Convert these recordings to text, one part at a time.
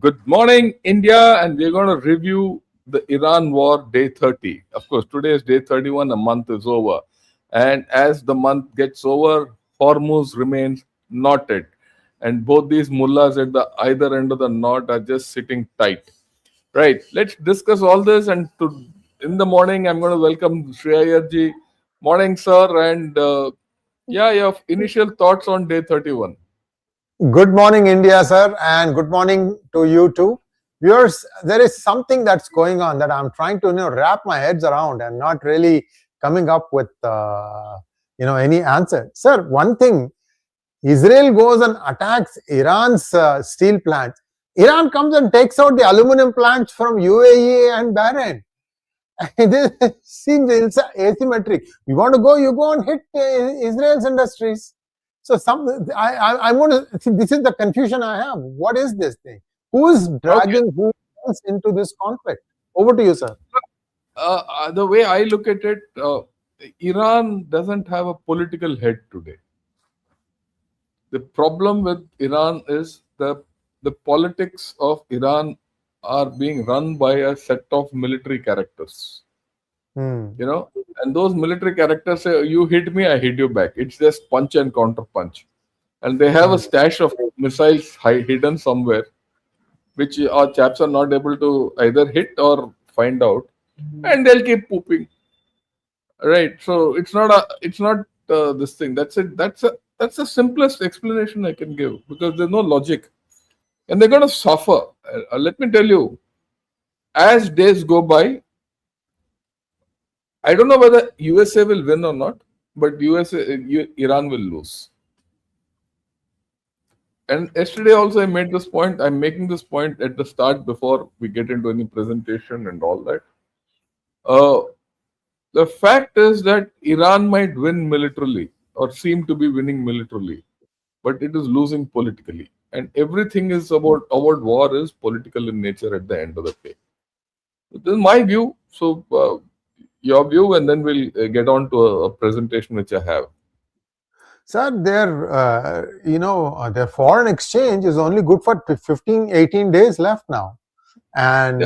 Good morning, India, and we're going to review the Iran war day 30. Of course, today is day 31, a month is over. And as the month gets over, Hormuz remains knotted. And both these mullahs at the either end of the knot are just sitting tight. Right, let's discuss all this. And in the morning, I'm going to welcome Shreyarji. Morning, sir. And your initial thoughts on day 31. Good morning, India, sir, and good morning to you too. Viewers, there is something that's going on that I'm trying to wrap my heads around and not really coming up with any answer. Sir, one thing, Israel goes and attacks Iran's steel plants. Iran comes and takes out the aluminum plants from UAE and Bahrain. This seems asymmetric. You want to go, you go and hit Israel's industries. So I want to see, this is the confusion I have. What is this thing? Who is dragging who else into this conflict? Over to you, sir. The way I look at it, Iran doesn't have a political head today. The problem with Iran is the politics of Iran are being run by a set of military characters. And those military characters say, you hit me, I hit you back. It's just punch and counter punch. And they have a stash of missiles hidden somewhere, which our chaps are not able to either hit or find out. And they'll keep pooping. Right. So it's not this thing. That's it. That's the simplest explanation I can give, because there's no logic. And they're going to suffer. Let me tell you, as days go by, I don't know whether USA will win or not, but Iran will lose. And yesterday also I made this point. I'm making this point at the start before we get into any presentation and all that. The fact is that Iran might win militarily or seem to be winning militarily, but it is losing politically. And everything is about war is political in nature at the end of the day. This is my view. So your view, and then we'll get on to a presentation which I have. Sir, their foreign exchange is only good for 15, 18 days left now. And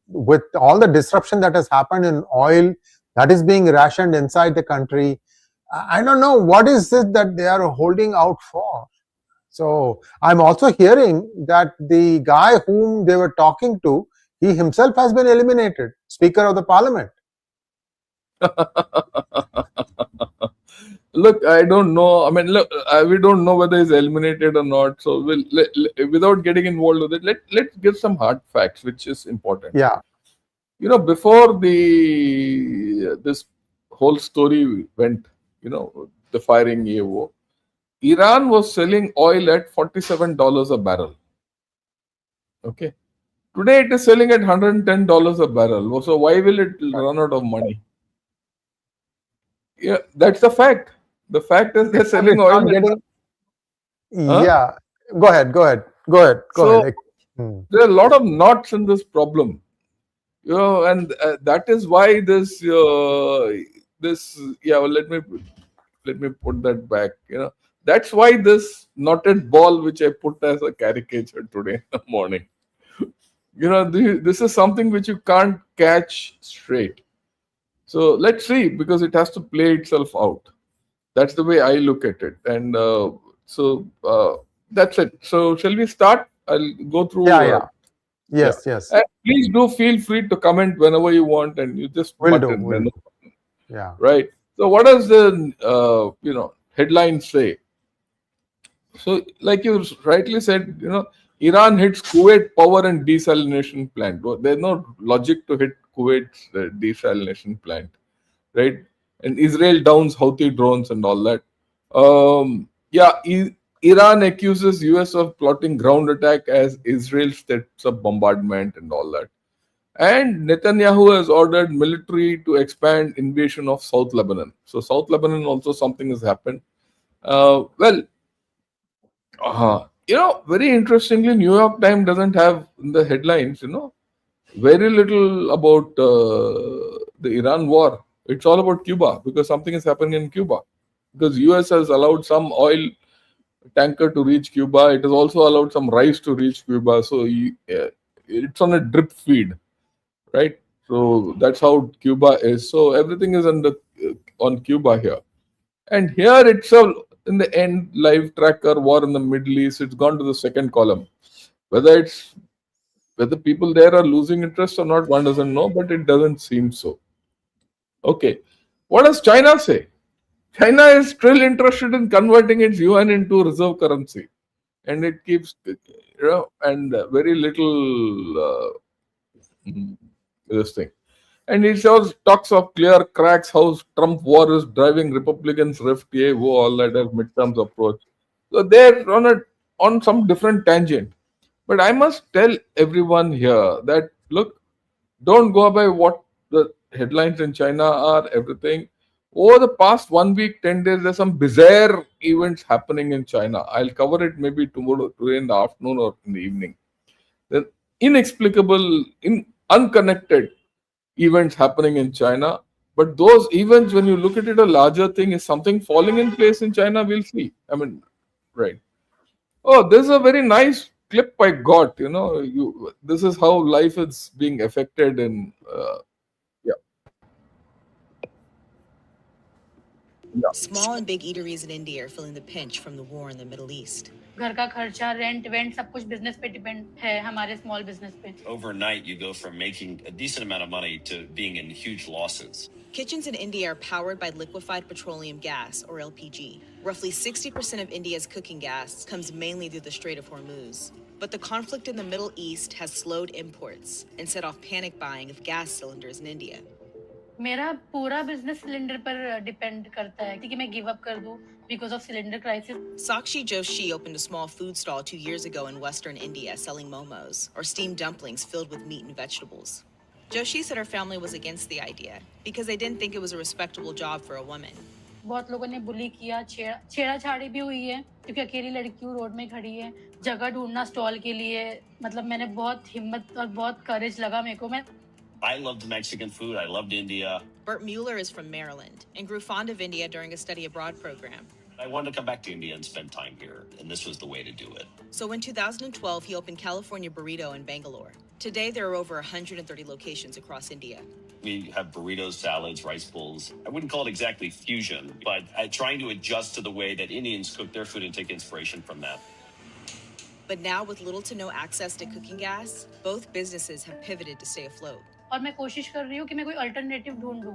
with all the disruption that has happened in oil that is being rationed inside the country, I don't know what is it that they are holding out for. So I'm also hearing that the guy whom they were talking to, he himself has been eliminated, Speaker of the Parliament. Look, I don't know. I mean, look, we don't know whether he's eliminated or not. So without getting involved with it, let's get some hard facts, which is important. Yeah. Before this whole story went, the firing AO, Iran was selling oil at $47 a barrel. Okay. Today it is selling at $110 a barrel. So why will it run out of money? Yeah, that's the fact. The fact is they're selling oil. Yeah. Go ahead. There are a lot of knots in this problem. And that is why this. Let me put that back. That's why this knotted ball, which I put as a caricature today in the morning. This is something which you can't catch straight. So let's see, because it has to play itself out. That's the way I look at it. And that's it. So shall we start? I'll go through. Yes. And please do feel free to comment whenever you want, and you just will do. Yeah. Right. So what does the headline say? So, like you rightly said, Iran hits Kuwait power and desalination plant. There's no logic to hit Kuwait's desalination plant, right? And Israel downs Houthi drones and all that. Iran accuses US of plotting ground attack as Israel steps up bombardment and all that. And Netanyahu has ordered military to expand invasion of South Lebanon. So South Lebanon also something has happened. Very interestingly, New York Times doesn't have in the headlines, very little about the Iran war. It's all about Cuba, because something is happening in Cuba. Because US has allowed some oil tanker to reach Cuba. It has also allowed some rice to reach Cuba. So it's on a drip feed, right? So that's how Cuba is. So everything is on Cuba here. And here itself, in the end, live tracker, war in the Middle East, it's gone to the second column. Whether people there are losing interest or not, one doesn't know, but it doesn't seem so. Okay. What does China say? China is still interested in converting its yuan into reserve currency. And it keeps, and very little this thing. And he shows talks of clear cracks, how Trump war is driving Republicans rift, all that as midterms approach. So they're on some different tangent. But I must tell everyone here that look, don't go by what the headlines in China are, everything. Over the past 1 week, 10 days, there's some bizarre events happening in China. I'll cover it maybe tomorrow, today in the afternoon or in the evening. The inexplicable, unconnected events happening in China. But those events, when you look at it, a larger thing is something falling in place in China, we'll see. I mean, right. Oh, this is a very nice clip I got. This is how life is being affected in. Yeah. Yeah. Small and big eateries in India are feeling the pinch from the war in the Middle East. घर का खर्चा rent went सब कुछ business पे depend है हमारे small business पे Overnight, you go from making a decent amount of money to being in huge losses. Kitchens in India are powered by liquefied petroleum gas, or LPG. Roughly 60% of India's cooking gas comes mainly through the Strait of Hormuz. But the conflict in the Middle East has slowed imports and set off panic buying of gas cylinders in India. मेरा पूरा business cylinder पर depend करता है कि मैं give up कर दूं because of cylinder crisis. Sakshi Joshi opened a small food stall 2 years ago in western India selling momos, or steamed dumplings filled with meat and vegetables. Joshi said her family was against the idea because they didn't think it was a respectable job for a woman. बहुत लोगों ने बुली किया, छेड़ाछाड़ी भी हुई है क्योंकि अकेली लड़की रोड में खड़ी है, जगह ढूंढना स्टॉल के लिए, मतलब मैंने बहुत हिम्मत और बहुत करेज लगा मेरे को. I loved Mexican food. I loved India. Bert Mueller is from Maryland and grew fond of India during a study abroad program. I wanted to come back to India and spend time here, and this was the way to do it. So in 2012, he opened California Burrito in Bangalore. Today, there are over 130 locations across India. We have burritos, salads, rice bowls. I wouldn't call it exactly fusion, but trying to adjust to the way that Indians cook their food and take inspiration from that. But now, with little to no access to cooking gas, both businesses have pivoted to stay afloat. और मैं कोशिश कर रही हूँ कि मैं कोई alternative ढूंढूं.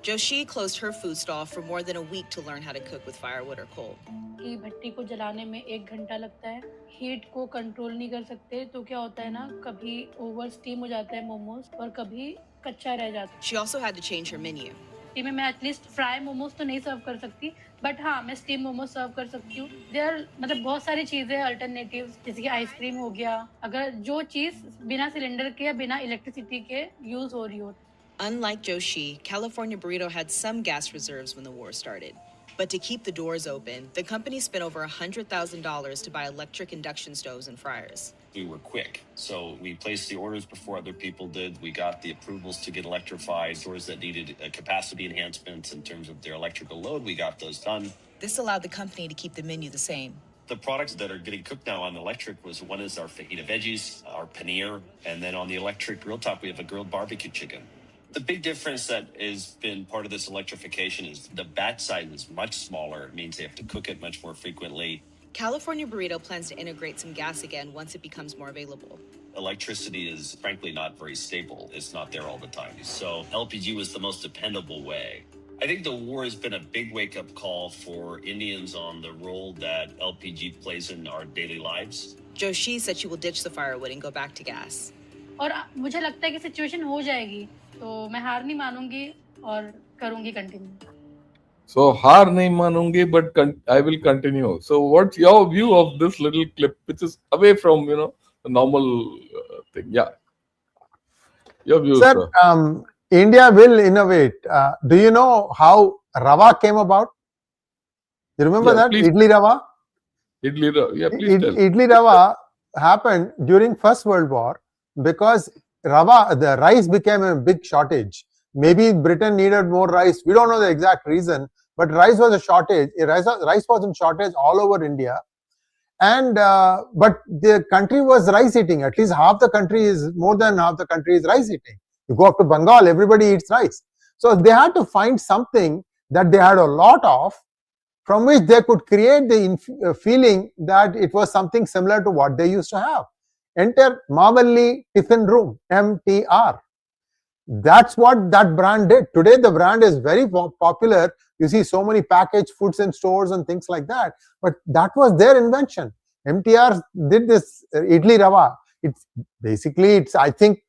Joshi closed her food stall for more than a week to learn how to cook with firewood or coal. कि भट्टी को जलाने में 1 घंटा लगता है, हीट को कंट्रोल नहीं कर सकते, तो क्या होता है ना, कभी ओवर स्टीम हो जाता है मोमोज और कभी कच्चा रह जाता है. She also had to change her menu. में मैं एटलीस्ट फ्राई मोमोज तो नहीं सर्व कर सकती, बट हाँ मैं स्टीम मोमोज सर्व कर सकती हूँ. देयर मतलब बहुत सारी चीजें अल्टरनेटिव्स, जैसे कि आइसक्रीम हो गया, अगर जो चीज बिना सिलेंडर के या बिना इलेक्ट्रिसिटी के यूज हो रही हो. Unlike Joshi, California Burrito had some gas reserves when the war started. But to keep the doors open, the company spent over $100,000 to buy electric induction stoves and fryers. We were quick, so we placed the orders before other people did. We got the approvals to get electrified. Stores that needed capacity enhancements in terms of their electrical load, we got those done. This allowed the company to keep the menu the same. The products that are getting cooked now on electric one is our fajita veggies, our paneer, and then on the electric grill top, we have a grilled barbecue chicken. The big difference that has been part of this electrification is the batch size is much smaller. It means they have to cook it much more frequently. California Burrito plans to integrate some gas again once it becomes more available. Electricity is frankly not very stable. It's not there all the time. So LPG was the most dependable way. I think the war has been a big wake-up call for Indians on the role that LPG plays in our daily lives. Joshi said she will ditch the firewood and go back to gas. और मुझे लगता है कि situation हो जाएगी, तो मैं हार नहीं मानूंगी और करूंगी कंटिन्यू. So हार नहीं मानूंगी, but I will continue. So what's your view of this little clip, which is away from the normal thing? Yeah, your view, sir. India will innovate. Do you know how Rava came about? You remember that? Please. Idli Rava? Idli Rava. Yeah, please tell. Idli Rava happened during First World War because Rava, the rice became a big shortage. Maybe Britain needed more rice. We don't know the exact reason, but rice was a shortage. Rice was in shortage all over India. And but the country was rice eating. At least half the country is, more than half the country is rice eating. You go up to Bengal, everybody eats rice. So they had to find something that they had a lot of, from which they could create the feeling that it was something similar to what they used to have. Enter Mavalli Tiffin Room, MTR. That's what that brand did. Today the brand is very popular. You see so many packaged foods in stores and things like that. But that was their invention. MTR did this idli rava. It's basically, I think,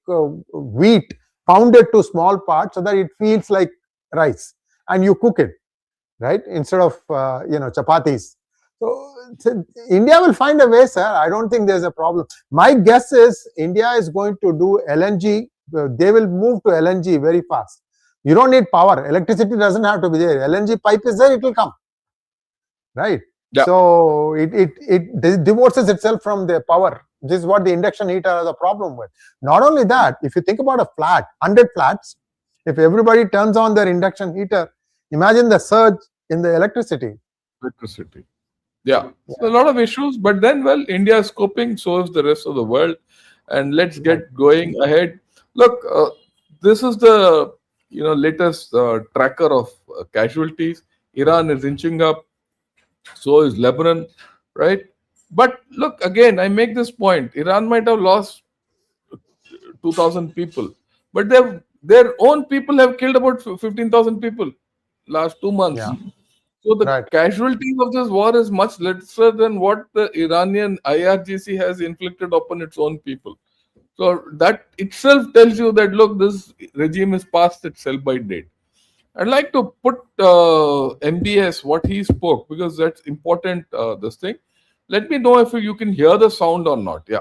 wheat pounded to small parts so that it feels like rice, and you cook it, right, instead of chapatis. So India will find a way, sir. I don't think there's a problem. My guess is India is going to do LNG. They will move to LNG very fast. You don't need power. Electricity doesn't have to be there. LNG pipe is there, it will come. Right? Yeah. So it divorces itself from the power. This is what the induction heater has a problem with. Not only that, if you think about a flat, 100 flats, if everybody turns on their induction heater, imagine the surge in the electricity. Yeah. So a lot of issues, but then, well, India is coping, so is the rest of the world. And let's get going ahead. Look, this is the latest tracker of casualties. Iran is inching up, so is Lebanon, right? But look, again, I make this point. Iran might have lost 2,000 people, but their own people have killed about 15,000 people last 2 months. Yeah. So the casualties of this war is much lesser than what the Iranian IRGC has inflicted upon its own people. So that itself tells you that, look, this regime is past its sell-by date. I'd like to put MBS, what he spoke, because that's important, this thing. Let me know if you can hear the sound or not. Yeah.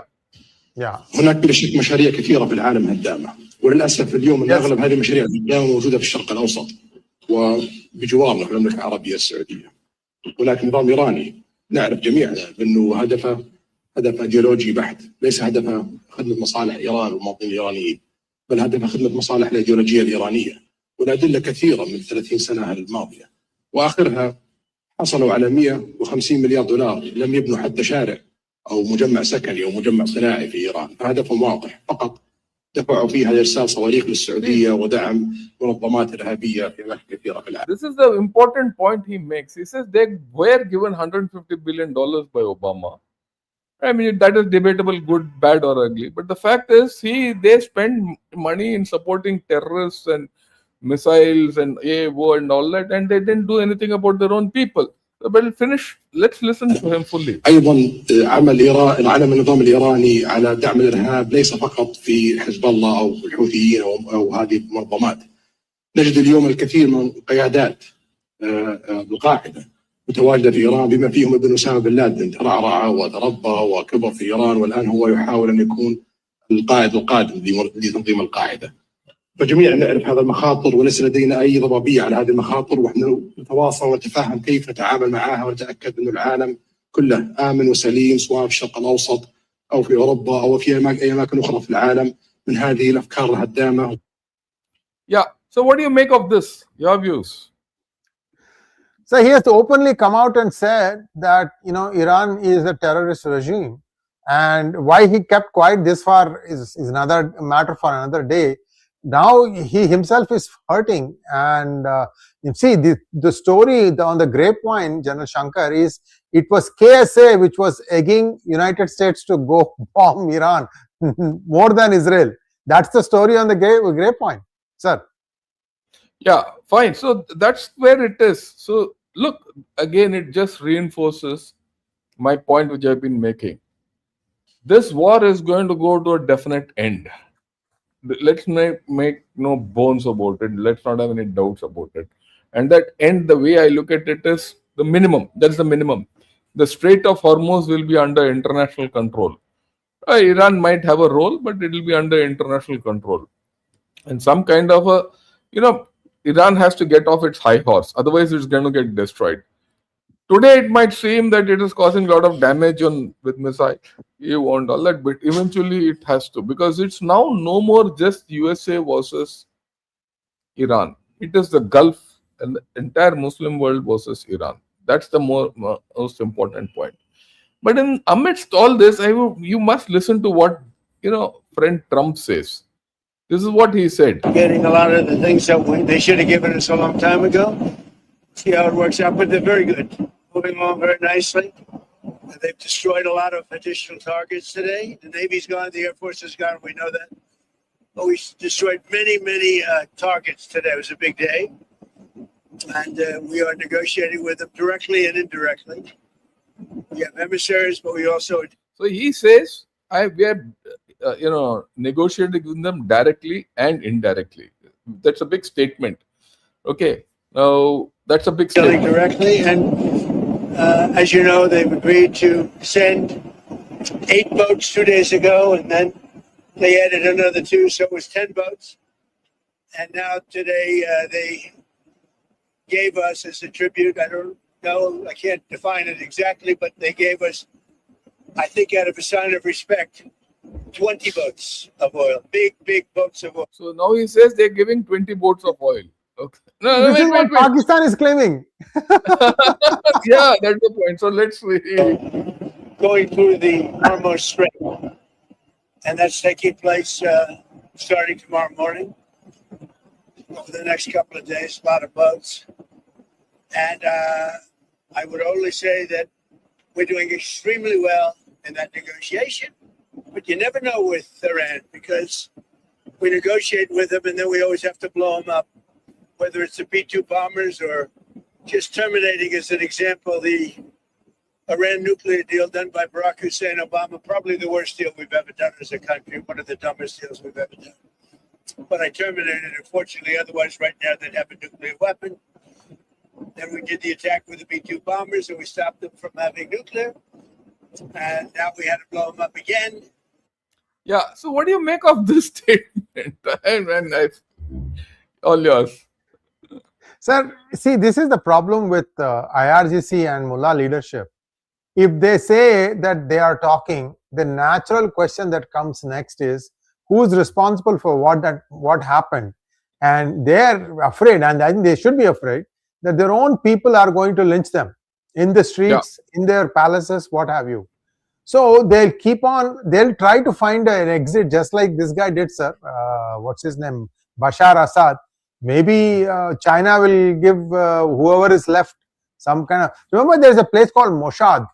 هناك بلا شك مشاريع كثيرة في العالم هدامة، وللأسف اليوم أن أغلب هذه المشاريع الهدامة موجودة في الشرق الأوسط وبجوارنا في المملكة العربية السعودية. هناك نظام إيراني نعرف جميعا أنه هدف أيديولوجي بحت، ليس هدفه خدمة مصالح إيران والمواطنين الإيرانيين، بل هدفه خدمة مصالح الأيديولوجية الإيرانية. والأدلة كثيرة من 30 سنة الماضية، وآخرها حصلوا على 150 مليار دولار لم يبنوا حتى شارع أو مجمع سكني أو مجمع صناعي في إيران. فهدفهم واضح، فقط دفعوا فيها إرسال صواريخ للسعودية ودعم منظمات إرهابية في أماكن كثيرة في العالم. This is the important point he makes. He says they were given $150 billion by Obama. I mean, that is debatable, good, bad, or ugly. But the fact is, they spend money in supporting terrorists and missiles and war and all that, and they didn't do anything about their own people. But finish. Let's listen to him fully. أيضا عمل النظام الإيراني على دعم الإرهاب ليس فقط في حزب الله أو الحوثيين أو هذه المنظمات. نجد اليوم الكثير من قيادات القاعدة متواجدة في إيران، بما فيهم ابن أسامة بن لادن، ترعرع وتربى وكبر في إيران، والآن هو يحاول أن يكون القائد القادم لتنظيم القاعدة. فجميعا نعرف هذا المخاطر، وليس لدينا أي ضبابية على هذه المخاطر، ونحن نتواصل ونتفهم كيف نتعامل معها ونتأكد أن العالم كله آمن وسليم، سواء في الشرق الأوسط أو في أوروبا أو في أي أماكن أخرى في العالم، من هذه الأفكار الهدامة. Yeah. So what do you make of this? Your views? So he has openly come out and said that Iran is a terrorist regime, and why he kept quiet this far is another matter for another day. Now he himself is hurting, and you see the story on the grapevine, General Shankar, is it was KSA which was egging United States to go bomb Iran more than Israel. That's the story on the grapevine, sir. Yeah, fine. So that's where it is. So look, again, it just reinforces my point which I've been making. This war is going to go to a definite end. Let's make no bones about it. Let's not have any doubts about it. And that end, the way I look at it, is the minimum. That's the minimum. The Strait of Hormuz will be under international control. Iran might have a role, but it will be under international control. And some kind of a, Iran has to get off its high horse. Otherwise, it's going to get destroyed. Today, it might seem that it is causing a lot of damage with missiles, and all that, but eventually it has to, because it's now no more just USA versus Iran. It is the Gulf and the entire Muslim world versus Iran. That's the most important point. But in amidst all this, you must listen to what friend Trump says. This is what he said. Getting a lot of the things that they should have given us a long time ago. See how it works out, but they're very good. Moving along very nicely. They've destroyed a lot of additional targets today. The Navy's gone, the Air Force is gone, we know that. But we destroyed many targets today. It was a big day. And we are negotiating with them directly and indirectly. We have emissaries, but we also... So he says, we are negotiating with them directly and indirectly. That's a big statement. Okay. Now, that's a big statement. Directly, and as you know, they've agreed to send 8 boats 2 days ago, and then they added another 2, so it was 10 boats. And now today they gave us as a tribute, I don't know, I can't define it exactly, but they gave us, I think out of a sign of respect, 20 boats of oil, big boats of oil. So now he says they're giving 20 boats of oil. Okay. No, this is what Pakistan is claiming. Yeah, that's the point. So let's see. Going through the Hormuz Strait, and that's taking place starting tomorrow morning. Over the next couple of days, a lot of boats. And I would only say that we're doing extremely well in that negotiation. But you never know with Iran, because we negotiate with them and then we always have to blow them up, whether it's the B-2 bombers or just terminating, as an example, the Iran nuclear deal done by Barack Hussein Obama, probably the worst deal we've ever done as a country, one of the dumbest deals we've ever done. But I terminated it, unfortunately. Otherwise, right now, they'd have a nuclear weapon. Then we did the attack with the B-2 bombers, and we stopped them from having nuclear. And now we had to blow them up again. Yeah. So what do you make of this statement? All yours. Sir, see, this is the problem with IRGC and Mullah leadership. If they say that they are talking, the natural question that comes next is, who's responsible for what happened? And they're afraid, and I think they should be afraid, that their own people are going to lynch them in the streets, in their palaces, what have you. So they'll they'll try to find an exit, just like this guy did, sir. What's his name? Bashar Assad. Maybe China will give whoever is left some kind of... Remember, there's a place called Moshad,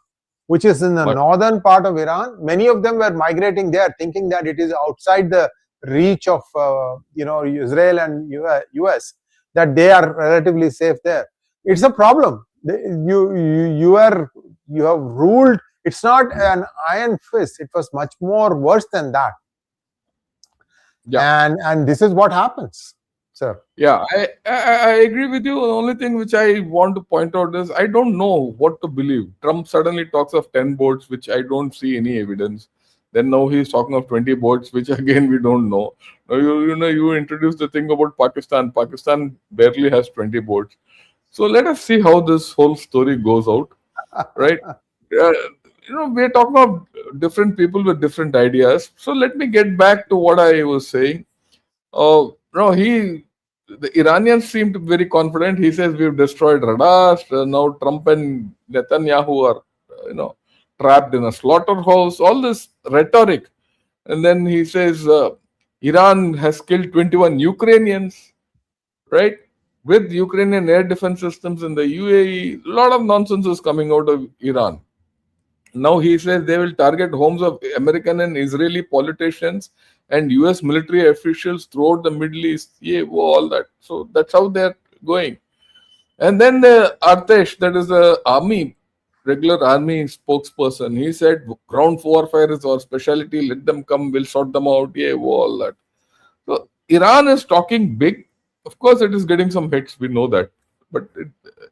which is in the northern part of Iran. Many of them were migrating there, thinking that it is outside the reach of Israel and US, that they are relatively safe there. It's a problem. You have ruled. It's not an iron fist. It was much more worse than that. Yeah. And this is what happens, sir. Yeah, I agree with you. The only thing which I want to point out is I don't know what to believe. Trump suddenly talks of 10 boats, which I don't see any evidence. Then now he's talking of 20 boats, which again we don't know. Now you introduced the thing about Pakistan. Pakistan barely has 20 boats. So let us see how this whole story goes out, right? We're talking about different people with different ideas. So let me get back to what I was saying. The Iranians seemed very confident. He says we've destroyed radars. Now Trump and Netanyahu are, trapped in a slaughterhouse. All this rhetoric, and then he says Iran has killed 21 Ukrainians, right? With Ukrainian air defense systems in the UAE. A lot of nonsense is coming out of Iran. Now he says they will target homes of American and Israeli politicians and US military officials throughout the Middle East. Yeah, all that. So that's how they're going. And then the Artesh, that is the regular army spokesperson, he said ground warfare is our specialty. Let them come, we'll sort them out. Yeah, all that. So Iran is talking big. Of course, it is getting some hits. We know that. But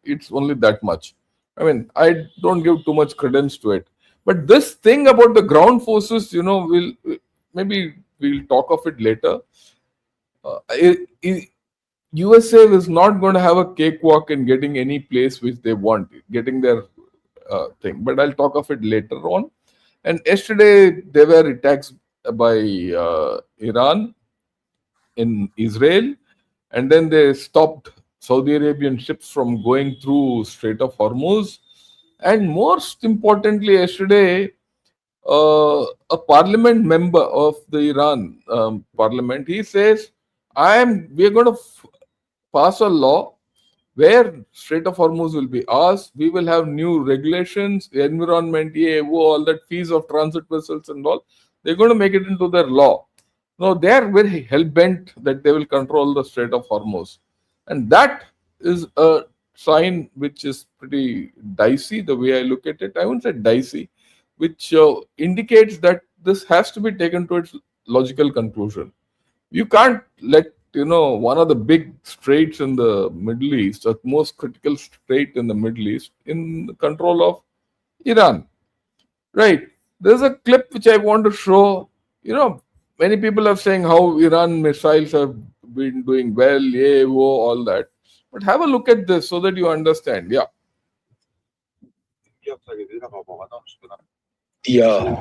it's only that much. I mean, I don't give too much credence to it. But this thing about the ground forces, we'll talk of it later. USA is not going to have a cakewalk in getting any place which they want, getting their thing. But I'll talk of it later on. And yesterday, there were attacks by Iran in Israel. And then they stopped Saudi Arabian ships from going through Strait of Hormuz. And most importantly, yesterday, a parliament member of the Iran parliament, he says, we are going to pass a law where Strait of Hormuz will be ours. We will have new regulations, environment, all that fees of transit vessels and all. They're going to make it into their law. No, they are very hell bent that they will control the Strait of Hormuz, and that is a sign which is pretty dicey. The way I look at it, I wouldn't say dicey, which indicates that this has to be taken to its logical conclusion. You can't let one of the big straits in the Middle East, the most critical strait in the Middle East, in the control of Iran. Right. There's a clip which I want to show. Many people are saying how Iran missiles have been doing well, all that. But have a look at this so that you understand. Yeah. Yeah.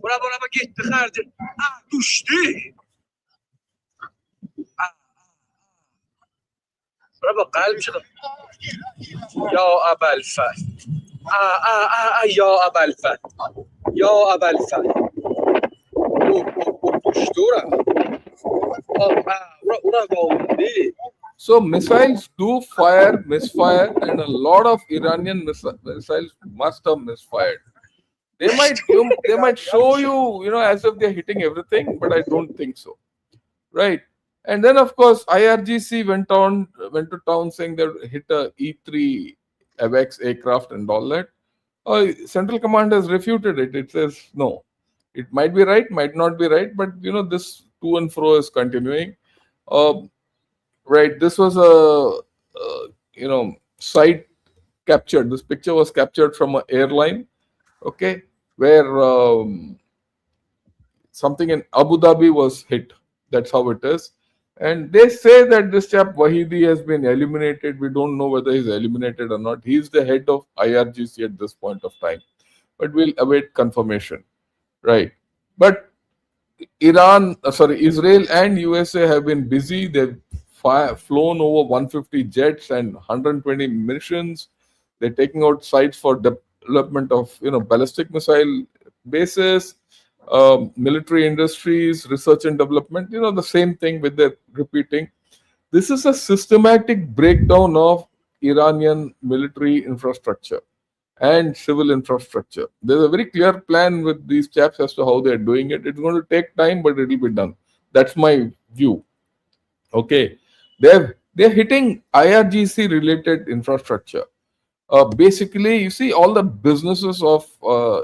برا gitti خرج düştü. برا قلب شد. يا أبا الفتح. يا أبا الفتح. يا أبا الفتح. So missiles do fire, misfire, and a lot of Iranian missiles must have misfired. They might show you, as if they're hitting everything, but I don't think so. Right. And then of course IRGC went to town saying they hit a E3 AVAX aircraft and all that. Central Command has refuted it. It says no. It might be right, might not be right, but this to and fro is continuing. Right. This was a site captured. This picture was captured from an airline. Okay, where something in Abu Dhabi was hit. That's how it is. And they say that this chap Wahidi has been eliminated. We don't know whether he's eliminated or not. He's the head of IRGC at this point of time. But we'll await confirmation. Right. But Israel and USA have been busy. They've flown over 150 jets and 120 missions. They're taking out sites for development of ballistic missile bases, military industries, research and development. The same thing with the repeating. This is a systematic breakdown of Iranian military infrastructure and civil infrastructure. There's a very clear plan with these chaps as to how they're doing it. It's going to take time, but it'll be done. That's my view. Okay, they're hitting IRGC related infrastructure. Basically, you see, all the businesses of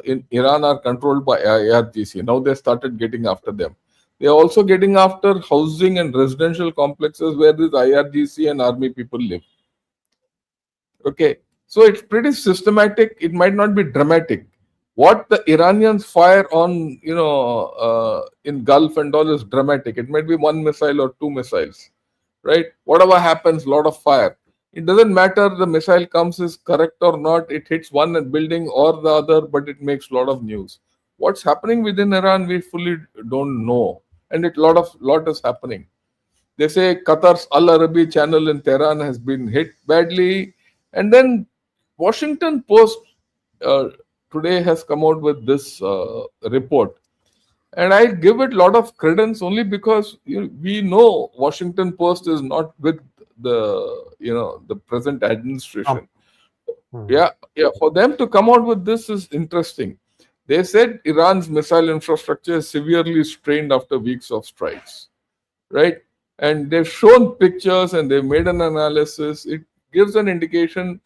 in Iran are controlled by IRGC. Now they started getting after them. They are also getting after housing and residential complexes where these IRGC and army people live. Okay, so it's pretty systematic. It might not be dramatic. What the Iranians fire on, in Gulf and all is dramatic. It might be one missile or two missiles, right? Whatever happens, lot of fire. It doesn't matter the missile comes is correct or not. It hits one building or the other, but it makes a lot of news. What's happening within Iran, we fully don't know, and lot is happening. They say Qatar's Al Arabi channel in Tehran has been hit badly, and then Washington Post today has come out with this report, and I give it a lot of credence only because we know Washington Post is not with the present administration. Yeah. For them to come out with this is interesting. They said Iran's missile infrastructure is severely strained after weeks of strikes, right? And they've shown pictures and they've made an analysis. It gives an indication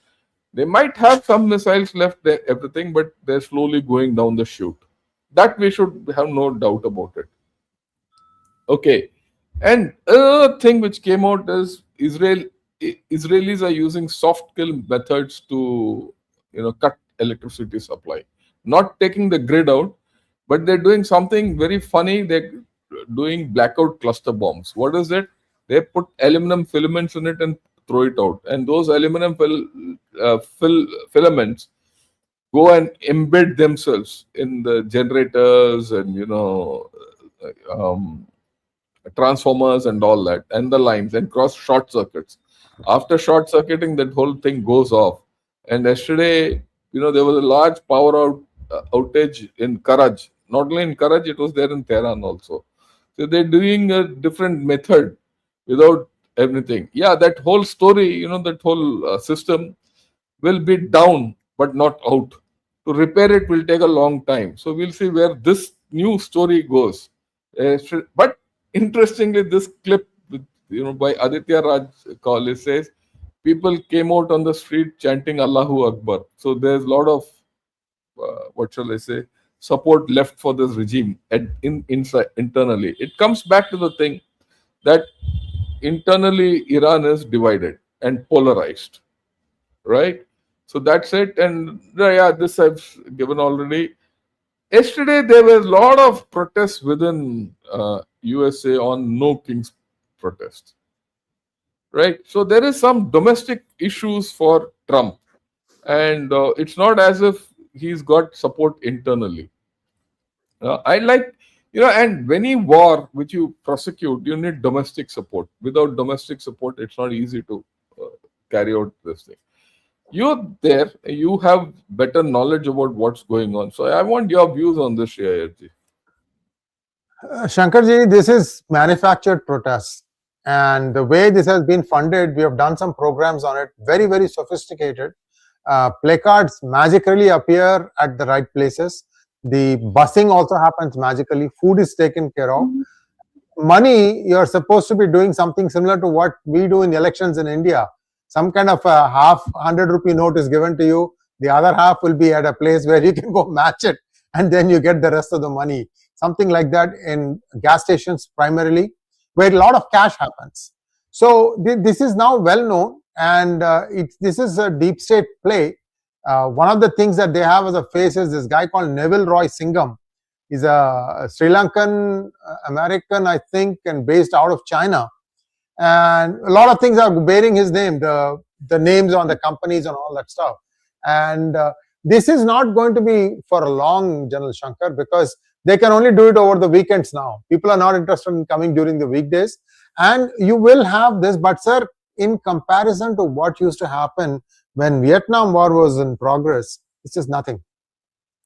they might have some missiles left there, everything, but they're slowly going down the chute. That we should have no doubt about it. Okay. And another thing which came out is Israelis are using soft kill methods to cut electricity supply. Not taking the grid out, but they're doing something very funny. They're doing blackout cluster bombs. What is it? They put aluminum filaments in it and throw it out. And those aluminum filaments go and embed themselves in the generators and transformers and all that, and the lines, and cross short circuits. After short circuiting, that whole thing goes off. And yesterday, there was a large power outage in Karaj. Not only in Karaj, it was there in Tehran also. So they're doing a different method without everything. Yeah, that whole story, that whole system will be down but not out. To repair it will take a long time. So we'll see where this new story goes. But interestingly, this clip by Aditya Raj Kaul says people came out on the street chanting Allahu Akbar. So there's a lot of what shall I say, support left for this regime internally. It comes back to the thing that internally Iran is divided and polarized, right? So that's it. And yeah, this I've given already. Yesterday there were a lot of protests within USA on No Kings protests, right? So there is some domestic issues for Trump, and it's not as if he's got support internally. I like, and any war which you prosecute, you need domestic support. Without domestic support, it's not easy to carry out this thing. You're there, you have better knowledge about what's going on. So I want your views on this, Shayarji. Shankarji, this is manufactured protest. And the way this has been funded, we have done some programs on it, very, very sophisticated. Placards magically appear at the right places. The busing also happens magically. Food is taken care of. Money, you're supposed to be doing something similar to what we do in elections in India. Some kind of a half 100 rupee note is given to you. The other half will be at a place where you can go match it, and then you get the rest of the money. Something like that in gas stations primarily, where a lot of cash happens. So this is now well known, and this is a deep state play. One of the things that they have as a face is this guy called Neville Roy Singham. He's a Sri Lankan American, I think, and based out of China. And a lot of things are bearing his name, the names on the companies and all that stuff. And this is not going to be for a long, General Shankar, because they can only do it over the weekends now. People are not interested in coming during the weekdays. And you will have this, but sir, in comparison to what used to happen when Vietnam War was in progress, it's just nothing.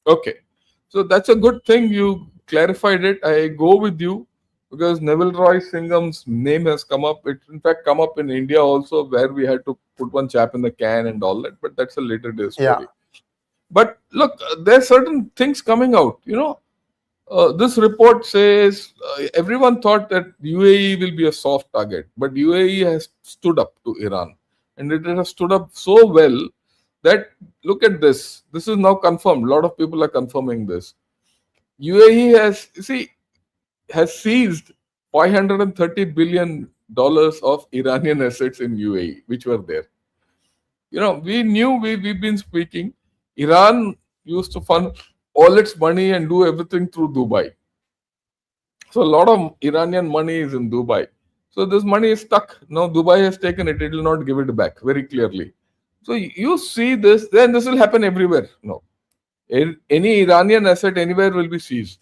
Okay. So that's a good thing you clarified it. I go with you, because Neville Roy Singham's name has come up. It in fact come up in India also, where we had to put one chap in the can and all that, but that's a later day story. Yeah. But look, there are certain things coming out. This report says everyone thought that UAE will be a soft target, but UAE has stood up to Iran, and it has stood up so well that, look at this. This is now confirmed. A lot of people are confirming this. UAE has seized $530 billion of Iranian assets in UAE, which were there. We knew, we've been speaking, Iran used to fund all its money and do everything through Dubai. So a lot of Iranian money is in Dubai. So this money is stuck. Now Dubai has taken it. It will not give it back, very clearly. So you see this, then this will happen everywhere. No. Any Iranian asset anywhere will be seized.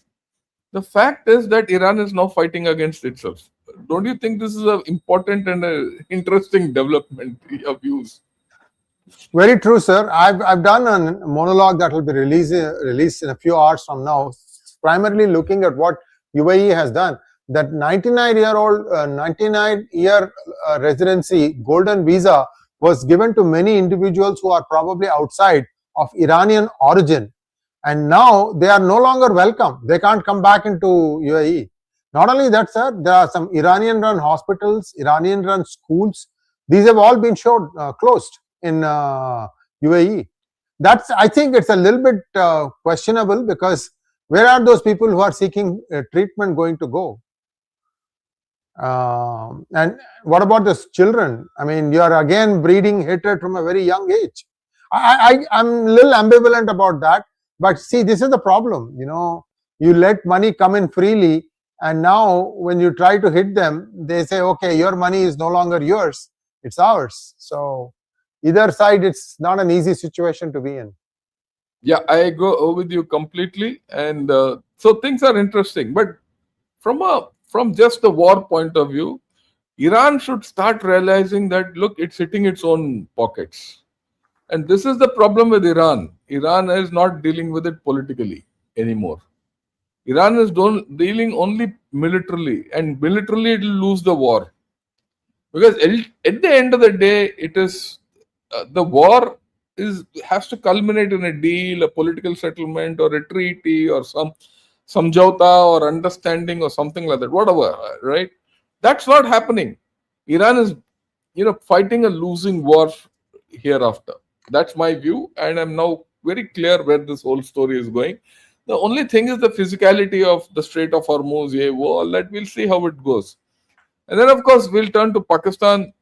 The fact is that Iran is now fighting against itself. Don't you think this is an important and interesting development of views? Very true, sir. I've done a monologue that will be released in a few hours from now, primarily looking at what UAE has done. That 99-year residency golden visa was given to many individuals who are probably outside of Iranian origin. And now they are no longer welcome. They can't come back into UAE. Not only that, sir, there are some Iranian-run hospitals, Iranian-run schools. These have all been closed in UAE. I think it's a little bit questionable, because where are those people who are seeking treatment going to go? And what about the children? I mean, you are again breeding hatred from a very young age. I'm a little ambivalent about that. But see, this is the problem. You let money come in freely, and now when you try to hit them, they say, okay, your money is no longer yours, it's ours. So either side, it's not an easy situation to be in. Yeah, I go with you completely, and so things are interesting. But from just the war point of view, Iran should start realizing that look, it's hitting its own pockets, and this is the problem with Iran. Iran is not dealing with it politically anymore. Iran is dealing only militarily, and militarily it will lose the war because at the end of the day, it is the war is has to culminate in a deal, a political settlement, or a treaty, or some samjhauta or understanding or something like that. Whatever, right? That's not happening. Iran is, fighting a losing war hereafter. That's my view, and I'm now very clear where this whole story is going. The only thing is the physicality of the Strait of Hormuz, all that. We'll see how it goes. And then, of course, we'll turn to Pakistan.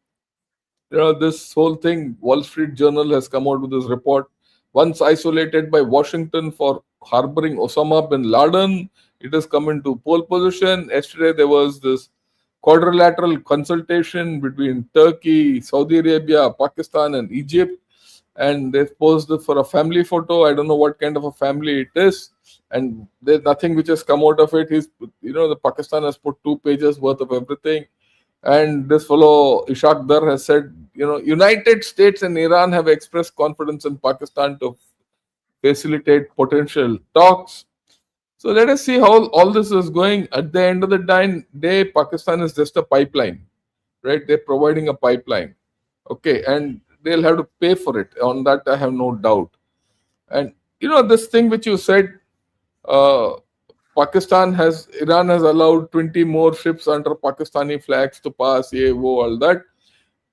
This whole thing, Wall Street Journal has come out with this report. Once isolated by Washington for harboring Osama bin Laden, it has come into pole position. Yesterday, there was this quadrilateral consultation between Turkey, Saudi Arabia, Pakistan, and Egypt. And they've posed it for a family photo. I don't know what kind of a family it is. And there's nothing which has come out of it. The Pakistan has put 2 pages worth of everything. And this fellow Ishaq Dar has said, United States and Iran have expressed confidence in Pakistan to facilitate potential talks. So let us see how all this is going. At the end of the day, Pakistan is just a pipeline, right? They're providing a pipeline. Okay, and they'll have to pay for it. On that, I have no doubt. And this thing which you said, Iran has allowed 20 more ships under Pakistani flags to pass, all that.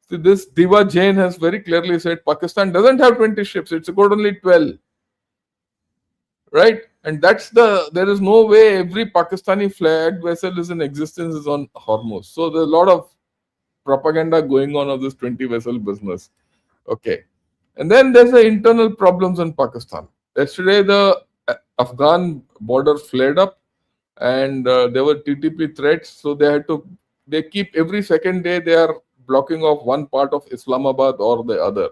So this Diva Jain has very clearly said Pakistan doesn't have 20 ships, it's got only 12. Right? And there is no way every Pakistani flag vessel is in existence is on Hormuz. So there's a lot of propaganda going on of this 20 vessel business. Okay. And then there's the internal problems in Pakistan. Yesterday, the Afghan border flared up and there were TTP threats. So they keep every second day, they are blocking off one part of Islamabad or the other.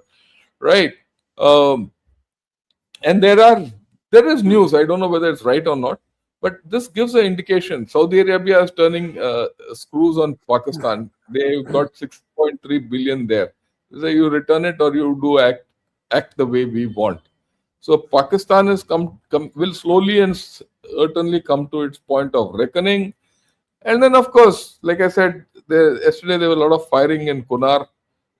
Right? And there is news. I don't know whether it's right or not, but this gives an indication. Saudi Arabia is turning screws on Pakistan. They've got 6.3 billion there. So you return it or you do act the way we want. So Pakistan will slowly and certainly come to its point of reckoning. And then, of course, like I said, yesterday there was a lot of firing in Kunar,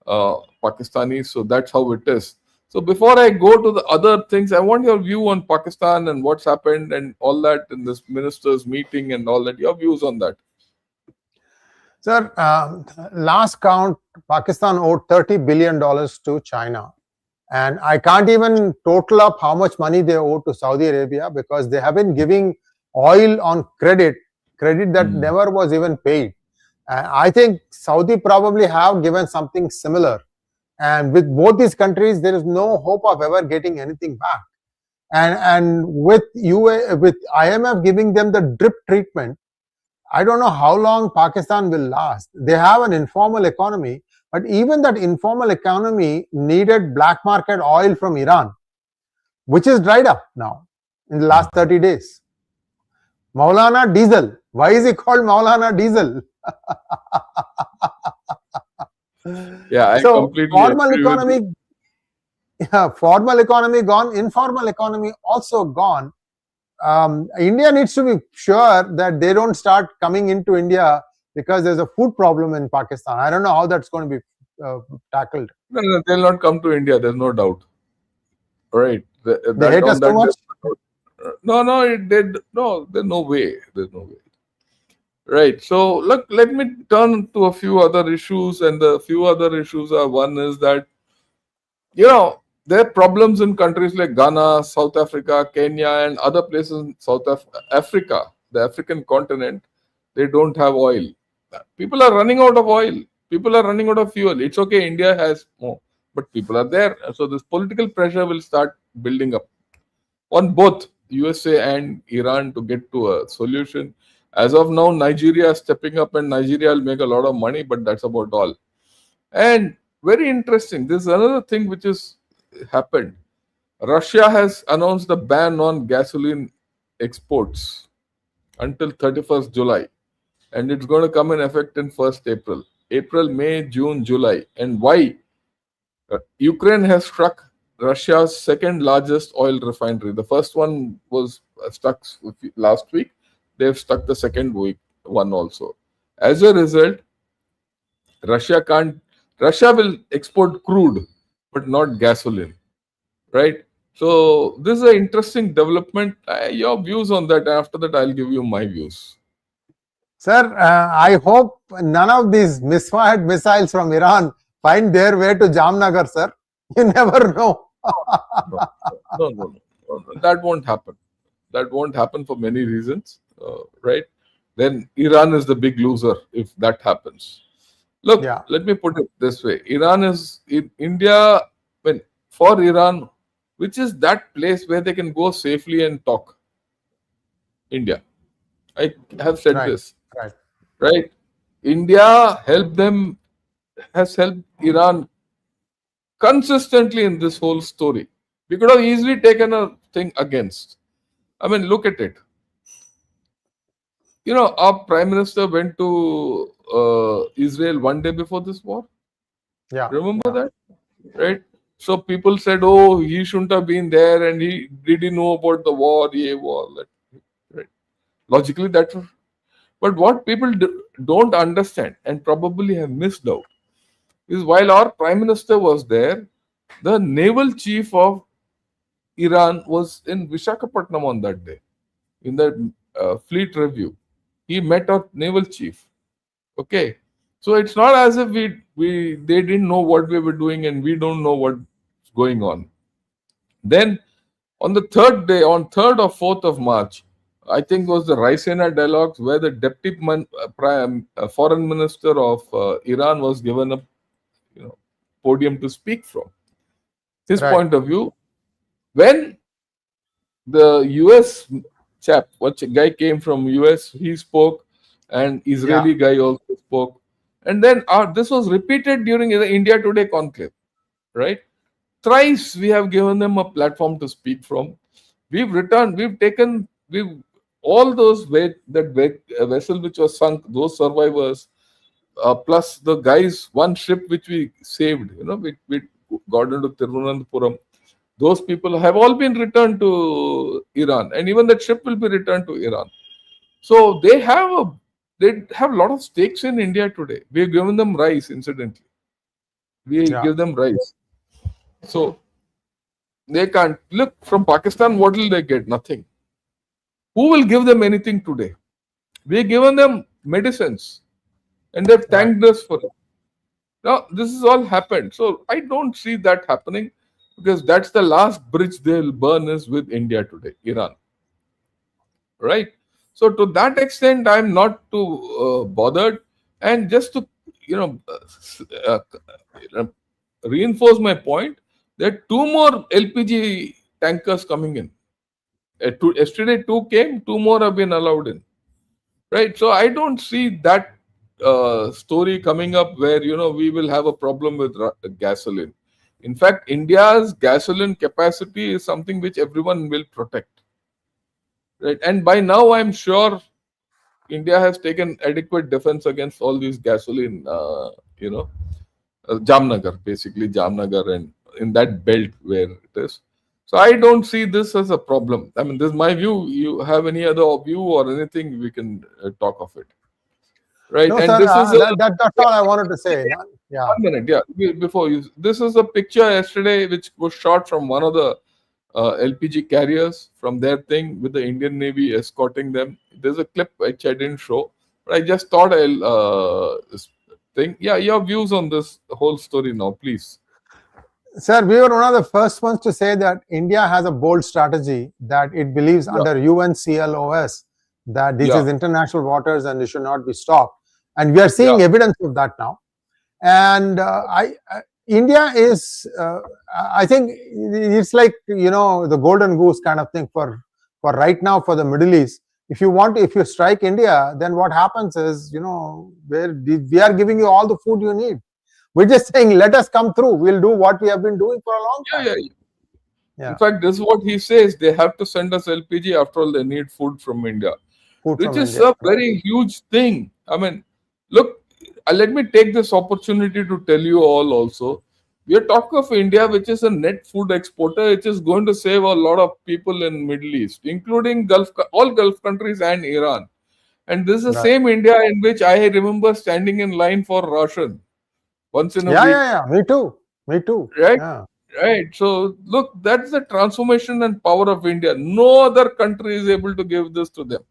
Pakistanis. So that's how it is. So before I go to the other things, I want your view on Pakistan and what's happened and all that in this ministers' meeting and all that. Your views on that. Sir, last count, Pakistan owed $30 billion to China. And I can't even total up how much money they owe to Saudi Arabia because they have been giving oil on credit that never was even paid. I think Saudi probably have given something similar. And with both these countries, there is no hope of ever getting anything back. And with IMF giving them the drip treatment, I don't know how long Pakistan will last. They have an informal economy, but even that informal economy needed black market oil from Iran, which is dried up now in the last 30 days. Maulana Diesel. Why is he called Maulana Diesel? Yeah, I completely formal economy, formal economy gone, informal economy also gone. India needs to be sure that they don't start coming into India because there's a food problem in Pakistan. I don't know how that's going to be tackled. No, they'll not come to India. There's no doubt. Right? They hate us too much. There's no way. There's no way. Right. So look, let me turn to a few other issues, and the few other issues are one is that there are problems in countries like Ghana, South Africa, Kenya, and other places in South Africa, the African continent. They don't have oil. People are running out of oil. People are running out of fuel. It's okay, India has more, but people are there. So this political pressure will start building up on both USA and Iran to get to a solution. As of now, Nigeria is stepping up and Nigeria will make a lot of money, but that's about all. And very interesting, this is another thing which has happened. Russia has announced a ban on gasoline exports until 31st July, and it's going to come in effect in 1st April. April, May, June, July. And why? Ukraine has struck Russia's second largest oil refinery. The first one was stuck last week. They've stuck the second one also. As a result, Russia will export crude, but not gasoline, right? So this is an interesting development. Your views on that? After that, I'll give you my views. Sir, I hope none of these misfired missiles from Iran find their way to Jamnagar, sir. You never know. No. That won't happen. That won't happen for many reasons, right? Then Iran is the big loser if that happens. Look, let me put it this way. Iran is in India, for Iran, which is that place where they can go safely and talk. India. I have said this. Right? India has helped Iran consistently in this whole story. We could have easily taken a thing against. I mean, look at it. You know, our Prime Minister went to Israel one day before this war. Yeah. Remember that? Right? So people said, oh, he shouldn't have been there and he didn't know about the war, right? Logically, that's... But what people don't understand and probably have missed out is while our Prime Minister was there, the naval chief of Iran was in Visakhapatnam on that day, in the fleet review. He met our naval chief. Okay. So it's not as if they didn't know what we were doing and we don't know what's going on. Then on the third day, on 3rd or 4th of March, I think was the Raisina dialogues where the deputy foreign minister of Iran was given a podium to speak from his point of view. When the US chap, guy came from US, he spoke, and Israeli guy also spoke. And then this was repeated during the India Today conclave, right? Thrice we have given them a platform to speak from. All those vessel which was sunk, those survivors, plus the guys, one ship which we saved, we got into Thiruvananthapuram. Those people have all been returned to Iran, and even that ship will be returned to Iran. So they have a lot of stakes in India today. We have given them rice, incidentally. We give them rice. So they can't look from Pakistan. What will they get? Nothing. Who will give them anything today? We have given them medicines, and they've thanked us for it. Now this has all happened. So I don't see that happening, because that's the last bridge they'll burn is with India today, Iran. Right? So to that extent, I'm not too bothered. And just to reinforce my point, there are 2 more LPG tankers coming in. Yesterday 2 came, 2 more have been allowed in. Right? So I don't see that story coming up where we will have a problem with gasoline. In fact, India's gasoline capacity is something which everyone will protect. Right? And by now, I'm sure India has taken adequate defense against all these gasoline, Jamnagar, basically Jamnagar, and in that belt where it is. So I don't see this as a problem. I mean, this is my view. You have any other view or anything, we can talk of it. Right? No, and sir, that's all I wanted to say. Yeah. 1 minute, before you. This is a picture yesterday which was shot from one of the LPG carriers from their thing with the Indian Navy escorting them. There's a clip which I didn't show, but I just thought I'll think. Yeah, your views on this whole story now, please. Sir, we were one of the first ones to say that India has a bold strategy that it believes under UNCLOS that this is international waters and it should not be stopped. And we are seeing evidence of that now. And India is, I think it's like, the golden goose kind of thing for right now for the Middle East. If you strike India, then what happens is, we are giving you all the food you need. We're just saying, let us come through. We'll do what we have been doing for a long time. In fact, this is what he says: they have to send us LPG. After all, they need food from India, which is a very huge thing. I mean, look, let me take this opportunity to tell you all also. We are talking of India, which is a net food exporter, which is going to save a lot of people in Middle East, including all Gulf countries and Iran. And this is the same India in which I remember standing in line for ration once in a week. Yeah. Me too. Right? Yeah. Right. So look, that's the transformation and power of India. No other country is able to give this to them.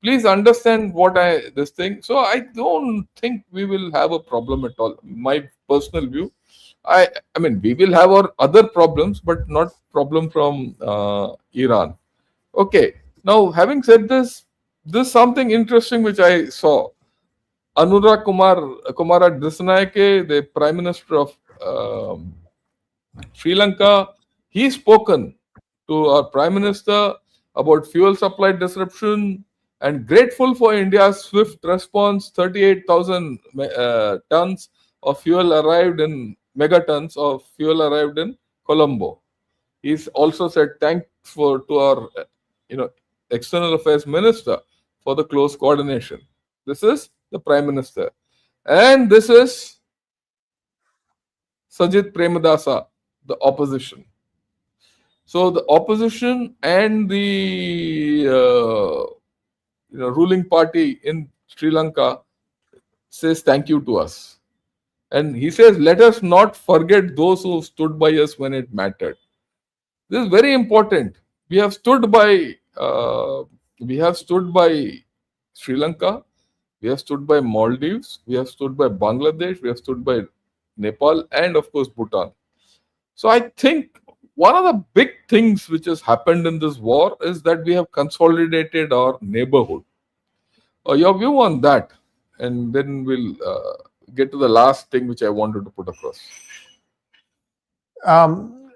Please understand this thing. So I don't think we will have a problem at all. My personal view. I mean, we will have our other problems, but not problem from Iran. Okay. Now, having said this, this is something interesting which I saw. Anurag Kumara Dissanayake, the Prime Minister of Sri Lanka, he spoken to our Prime Minister about fuel supply disruption and grateful for India's swift response. 38,000 tons of fuel arrived in megatons of fuel arrived in Colombo. He's also said thanks to our External Affairs Minister for the close coordination. This is the Prime Minister. And this is Sajid Premadasa, the opposition. So the opposition and the ruling party in Sri Lanka says thank you to us. And he says, let us not forget those who stood by us when it mattered. This is very important. We have stood by Sri Lanka, we have stood by Maldives, we have stood by Bangladesh, we have stood by Nepal, and of course Bhutan. So I think one of the big things which has happened in this war is that we have consolidated our neighborhood. Your view on that, and then we'll get to the last thing which I wanted to put across.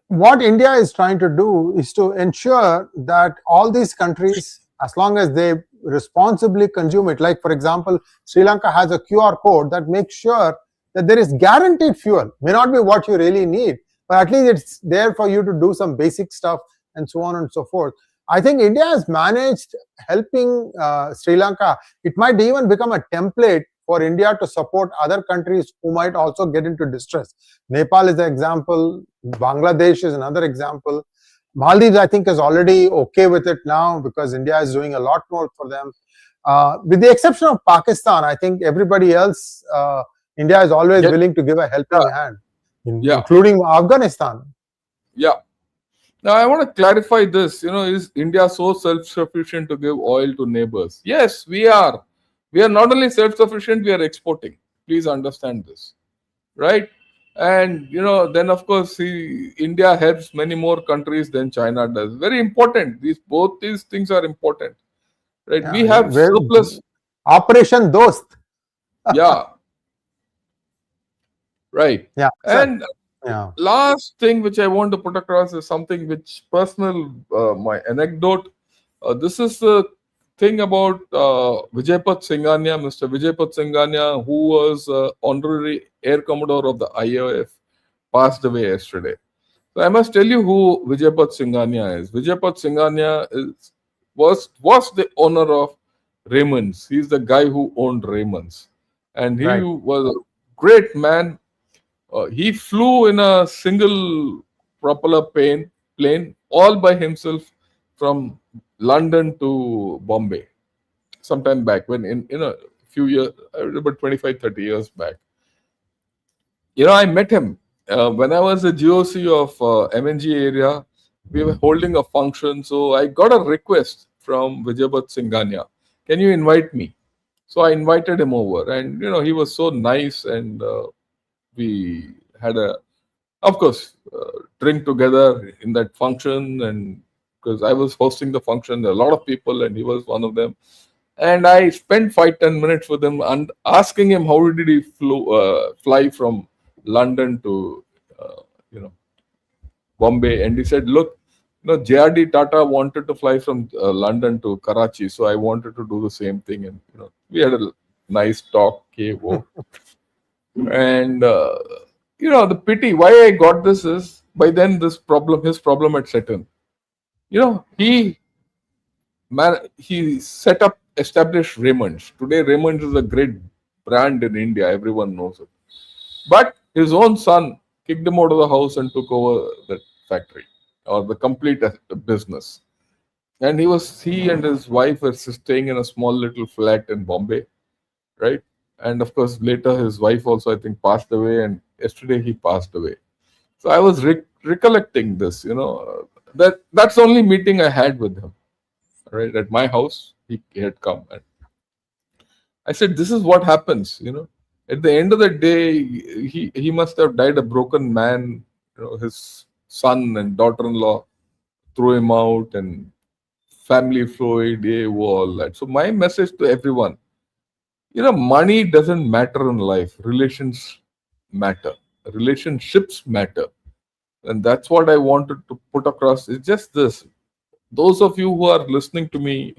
What India is trying to do is to ensure that all these countries, as long as they responsibly consume it, like for example, Sri Lanka has a QR code that makes sure that there is guaranteed fuel. May not be what you really need, but at least it's there for you to do some basic stuff and so on and so forth. I think India has managed helping Sri Lanka. It might even become a template for India to support other countries who might also get into distress. Nepal is an example. Bangladesh is another example. Maldives, I think, is already okay with it now because India is doing a lot more for them. With the exception of Pakistan, I think everybody else, India is always willing to give a helping hand, including Afghanistan. Yeah. Now, I want to clarify this. Is India so self-sufficient to give oil to neighbors? Yes, we are. We are not only self-sufficient, we are exporting. Please understand this. Right? And, then of course, India helps many more countries than China does. Very important. Both these things are important. Right? Yeah, we have surplus. Operation Dost. Yeah. Right. Yeah. And last thing which I want to put across is something which personal, my anecdote. This is the thing about Vijaypat Singhania, Mr. Vijaypat Singhania, who was honorary Air Commodore of the IAF, passed away yesterday. So I must tell you who Vijaypat Singhania is. Vijaypat Singhania was the owner of Raymond's. He's the guy who owned Raymond's. And he was a great man. He flew in a single propeller plane all by himself from London to Bombay sometime back when in a few years, about 25-30 years back. I met him when I was a GOC of MNG area. We were holding a function, so I got a request from Vijaypat Singhania. Can you invite me? So I invited him over, and he was so nice, and we had of course, drink together in that function, and because I was hosting the function, there were a lot of people, and he was one of them. And I spent 5-10 minutes with him and asking him how did he fly from London to Bombay, and he said, "Look, JRD Tata wanted to fly from London to Karachi, so I wanted to do the same thing." And we had a nice talk, and the pity why I got this is by then his problem had set in. He established Raymond's. Today, Raymond's is a great brand in India. Everyone knows it. But his own son kicked him out of the house and took over the factory or the complete business. And he and his wife were staying in a small little flat in Bombay, right? And of course, later his wife also, I think, passed away, and yesterday he passed away. So I was recollecting this, that's the only meeting I had with him, right? At my house, he had come, and I said, "This is what happens, At the end of the day, he must have died a broken man. His son and daughter-in-law threw him out, and family fluid, all that. So my message to everyone, money doesn't matter in life. Relations matter. Relationships matter. And that's what I wanted to put across. It's just this. Those of you who are listening to me,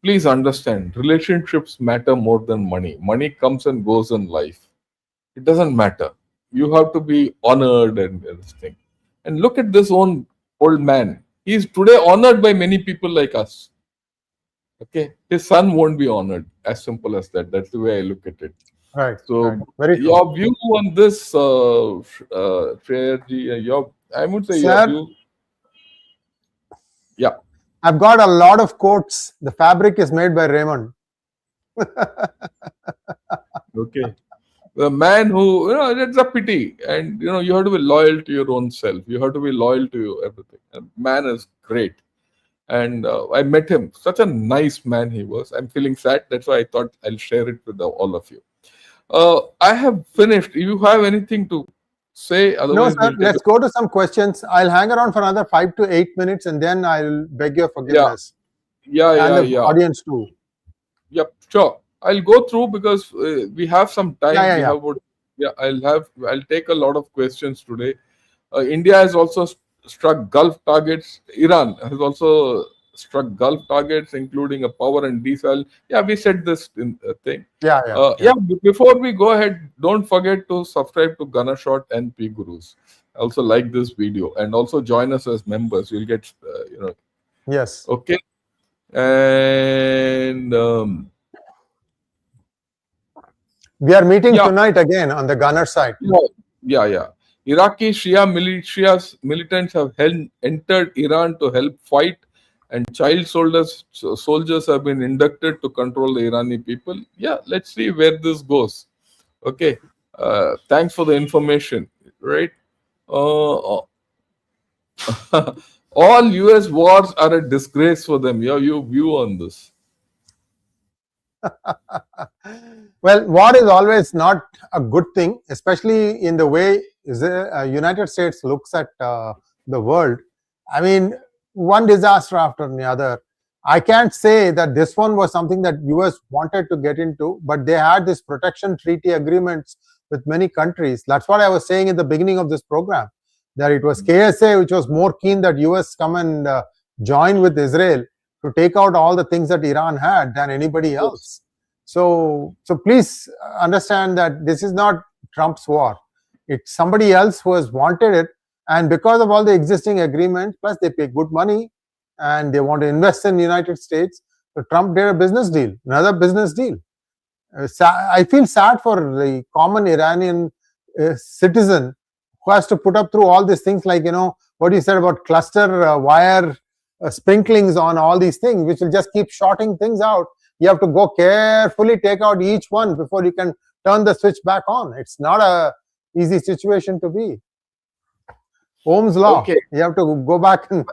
please understand, relationships matter more than money. Money comes and goes in life. It doesn't matter. You have to be honored and everything. And look at this old man. He is today honored by many people like us. Okay, his son won't be honored. As simple as that. That's the way I look at it. Right. So, right. Very true. your view on this, Shreyarji, I would say your view. Yeah. I've got a lot of quotes. The fabric is made by Raymond. Okay. The man who, it's a pity. And, you have to be loyal to your own self. You have to be loyal to everything. And man is great. And I met him. Such a nice man he was. I'm feeling sad. That's why I thought I'll share it with all of you. I have finished. You have anything to say? Otherwise, no, sir. Let's go to some questions. I'll hang around for another 5 to 8 minutes, and then I'll beg your forgiveness. Yeah. And the audience too. Yep, sure. I'll go through because we have some time. I'll take a lot of questions today. India has also struck Gulf targets. Iran has also struck Gulf targets, including a power and desal. Yeah, we said this thing. Yeah. Before we go ahead, don't forget to subscribe to Ganashot and P Gurus. Also like this video and also join us as members. You'll get, Yes. Okay. And we are meeting tonight again on the Gunner side. Yeah. Iraqi Shia militants have entered Iran to help fight, and child soldiers have been inducted to control the Irani people. Yeah, let's see where this goes. Okay. Thanks for the information. Right. All US wars are a disgrace for them. Your view on this? Well, war is always not a good thing, especially in the way the United States looks at the world. I mean, one disaster after the other. I can't say that this one was something that US wanted to get into, but they had this protection treaty agreements with many countries. That's what I was saying in the beginning of this program, that it was KSA which was more keen that US come and join with Israel to take out all the things that Iran had than anybody else. So please understand that this is not Trump's war. It's somebody else who has wanted it, and because of all the existing agreements, plus they pay good money and they want to invest in the United States, so Trump did a business deal, another business deal. I feel sad for the common Iranian citizen who has to put up through all these things, like, what you said about cluster wire sprinklings on all these things, which will just keep shorting things out. You have to go carefully take out each one before you can turn the switch back on. It's not a easy situation to be. Ohm's law. Okay. You have to go back and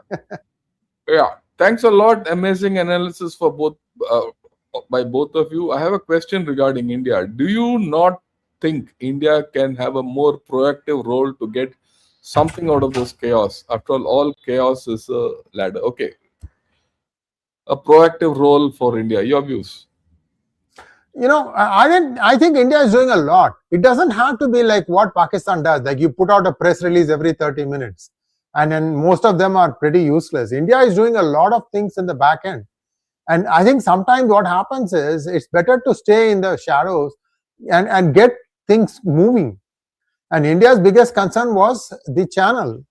yeah. Thanks a lot. Amazing analysis for both by both of you. I have a question regarding India. Do you not think India can have a more proactive role to get something out of this chaos? After all chaos is a ladder. Okay. A proactive role for India. Your views? I think India is doing a lot. It doesn't have to be like what Pakistan does. Like you put out a press release every 30 minutes. And then most of them are pretty useless. India is doing a lot of things in the back end. And I think sometimes what happens is it's better to stay in the shadows and get things moving. And India's biggest concern was the channel.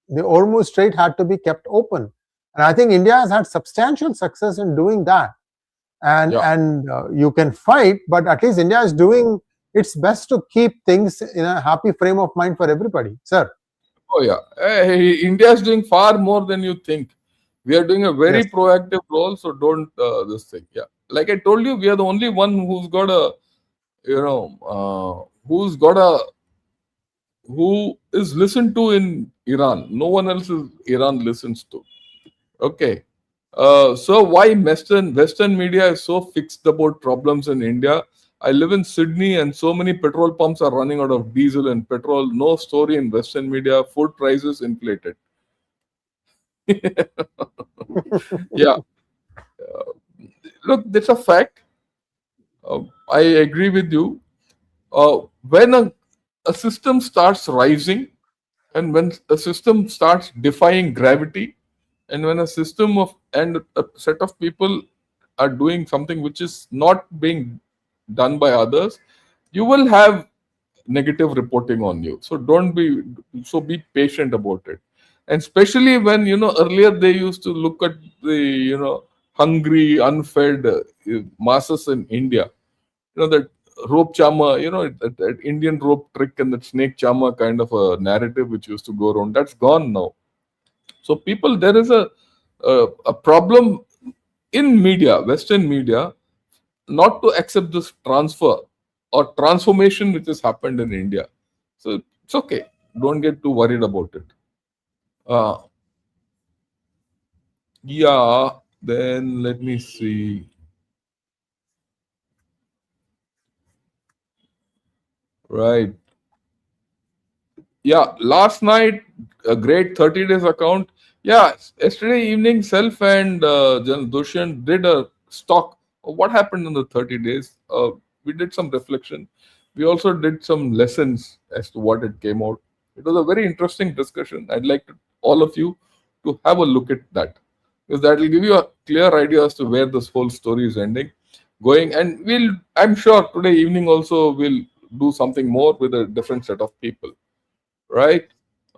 The Hormuz Strait had to be kept open. And I think India has had substantial success in doing that. And you can fight, but at least India is doing its best to keep things in a happy frame of mind for everybody. Sir. Oh yeah, India is doing far more than you think. We are doing a very proactive role, so don't this thing. Yeah, like I told you, we are the only one who's got a, who is listened to in Iran. No one else is Iran listens to. Okay. So why Western media is so fixed about problems in India? I live in Sydney and so many petrol pumps are running out of diesel and petrol. No story in Western media. Food prices inflated. Yeah. Look, that's a fact. I agree with you. When a system starts rising and when a system starts defying gravity, and when a system of and a set of people are doing something which is not being done by others, you will have negative reporting on you. So be patient about it. And especially when earlier they used to look at the hungry, unfed masses in India. That rope chama, that Indian rope trick and that snake chama kind of a narrative which used to go around. That's gone now. So people, there is a problem in media, Western media, not to accept this transfer or transformation which has happened in India. So it's okay. Don't get too worried about it. Yeah, then let me see. Right. Yeah, last night, a great 30 days account. Yeah, yesterday evening, Self and General Dushyant did a stock of what happened in the 30 days. We did some reflection. We also did some lessons as to what it came out. It was a very interesting discussion. I'd like all of you to have a look at that, because that will give you a clear idea as to where this whole story is going. And I'm sure today evening also we'll do something more with a different set of people. Right?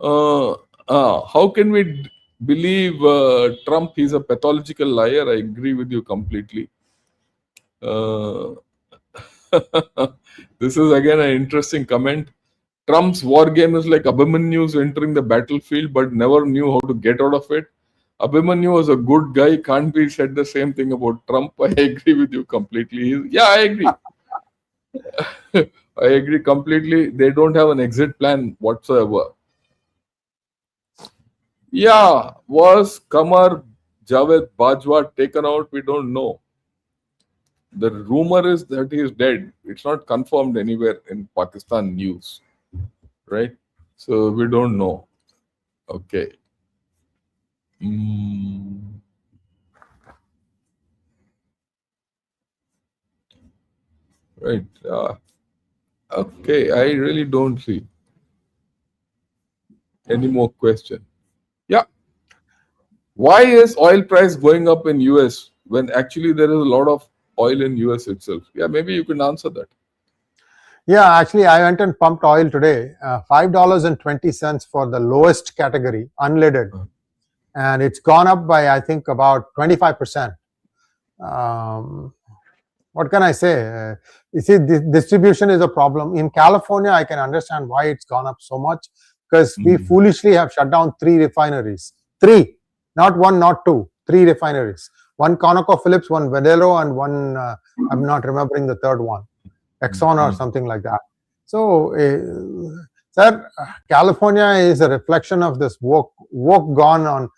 How can we believe Trump? He's a pathological liar. I agree with you completely. This is again an interesting comment. Trump's war game is like Abhimanyu's entering the battlefield but never knew how to get out of it. Abhimanyu was a good guy. Can't be said the same thing about Trump. I agree with you completely. I agree. I agree completely. They don't have an exit plan whatsoever. Yeah, was Kamar Javed Bajwa taken out? We don't know. The rumor is that he is dead. It's not confirmed anywhere in Pakistan news, right? So we don't know. Okay. Right. Okay. I really don't see any more question. Yeah. Why is oil price going up in US when actually there is a lot of oil in US itself? Yeah, maybe you can answer that. Yeah, actually, I went and pumped oil today, $5.20 for the lowest category, unleaded. And it's gone up by, I think, about 25%. What can I say? You see, distribution is a problem. In California, I can understand why it's gone up so much, because we foolishly have shut down 3 refineries. 3, not 1, not 2, 3 refineries. One ConocoPhillips, one Valero, and one, I'm not remembering the third one, Exxon or something like that. So, sir, California is a reflection of this woke on